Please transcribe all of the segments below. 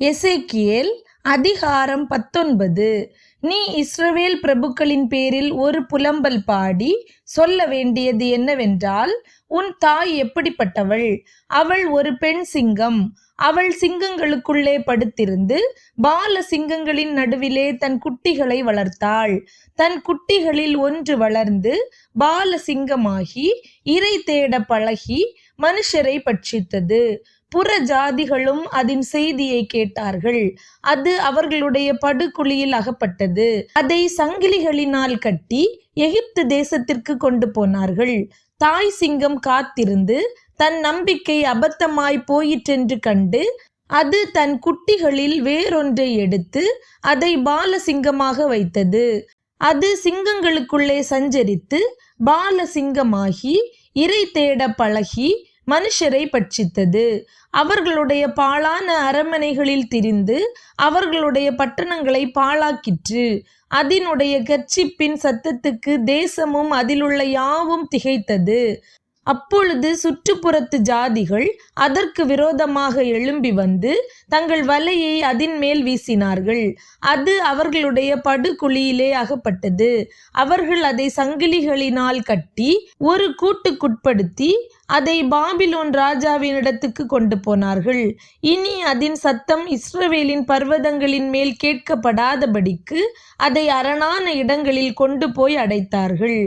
எசேக்கியேல் அதிகாரம் 19. நீ இஸ்ரவேல் பிரபுக்களின் பேரில் ஒரு புலம்பல் பாடி சொல்ல வேண்டியது என்னவென்றால், உன் தாய் எப்படிப்பட்டவள்? அவள் ஒரு பெண் சிங்கம். அவள் சிங்கங்களுக்குள்ளே படுத்திருந்து பால சிங்கங்களின் நடுவிலே தன் குட்டிகளை வளர்த்தாள். தன் குட்டிகளில் ஒன்று வளர்ந்து பால சிங்கமாகி இரை தேட பழகி மனுஷரை பட்சித்தது. புற ஜாதிகளும் அதன் செய்தியை கேட்டார்கள். அது அவர்களுடைய படுகுழியில் அகப்பட்டது. அதை சங்கிலிகளினால் கட்டி எகிப்து தேசத்திற்கு கொண்டு போனார்கள். தாய் சிங்கம் காத்திருந்து தன் நம்பிக்கை அபத்தமாய் போயிற்றென்று கண்டு அது தன் குட்டிகளில் வேறொன்றை எடுத்து அதை பால சிங்கமாக வைத்தது. அது சிங்கங்களுக்குள்ளே சஞ்சரித்து பால சிங்கமாகி இரை தேட பழகி மனுஷரை பட்சித்தது. அவர்களுடைய பாழான அரண்மனைகளில் திரிந்து அவர்களுடைய பட்டணங்களை பாழாக்கிற்று. அதனுடைய கர்ச்சிப்பின் சத்தத்துக்கு தேசமும் அதிலுள்ள யாவும் திகைத்தது. அப்பொழுது சுற்றுப்புறத்து ஜாதிகள் அதற்கு விரோதமாக எழும்பி வந்து தங்கள் வலையை அதன் மேல் வீசினார்கள். அது அவர்களுடைய படுகுழியிலே அகப்பட்டது. அவர்கள் அதை சங்கிலிகளினால் கட்டி ஒரு கூட்டுக்குட்படுத்தி அதை பாபிலோன் ராஜாவினிடத்துக்கு கொண்டு போனார்கள். இனி அதன் சத்தம் இஸ்ரவேலின் பர்வதங்களின் மேல் கேட்கப்படாதபடிக்கு அதை அரணான இடங்களில் கொண்டு போய் அடைத்தார்கள்.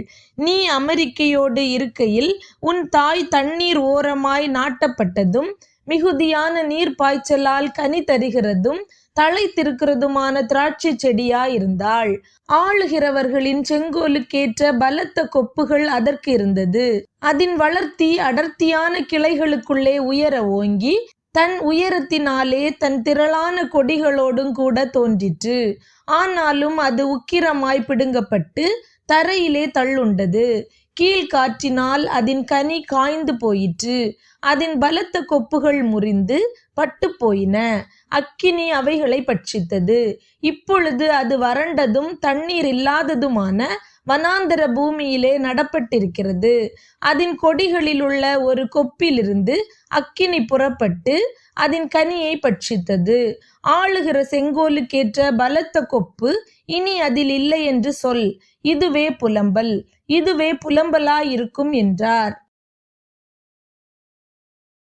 நீ அமெரிக்கையோடு இருக்கையில் உன் தாய் தண்ணீர் ஓரமாய் நாட்டப்பட்டதும் மிகுதியான நீர் பாய்ச்சலால் கனி தருகிறதும் தழைத்திருக்கிறதுமான திராட்சை செடியாயிருந்தாள். ஆளுகிறவர்களின் செங்கோலுக்கேற்ற பலத்த கொப்புகள் அதற்கு இருந்தது. அதன் வளர்த்தி அடர்த்தியான கிளைகளுக்குள்ளே உயர ஓங்கி தன் உயரத்தினாலே தன் திரளான கொடிகளோடும் கூட தோன்றிற்று. ஆனாலும் அது உக்கிரமாய் பிடுங்கப்பட்டு தரையிலே தள்ளுண்டது. கீழ்காற்றினால் அதன் கனி காய்ந்து போயிற்று. அதன் பலத்த கொப்புகள் முறிந்து பட்டு போயின. அக்கினி அவைகளை பட்சித்தது. இப்பொழுது அது வறண்டதும் தண்ணீர் இல்லாததுமான வனாந்தர பூமியிலே நடப்பட்டிருக்கிறது. அதன் கொடிகளில் உள்ள ஒரு கொப்பிலிருந்து அக்கினி புறப்பட்டு அதன் கனியை பட்சித்தது. ஆளுகிற செங்கோலுக்கேற்ற பலத்த கொப்பு இனி அதில் இல்லை என்று சொல். இதுவே புலம்பல், இதுவே புலம்பலாயிருக்கும் என்றார்.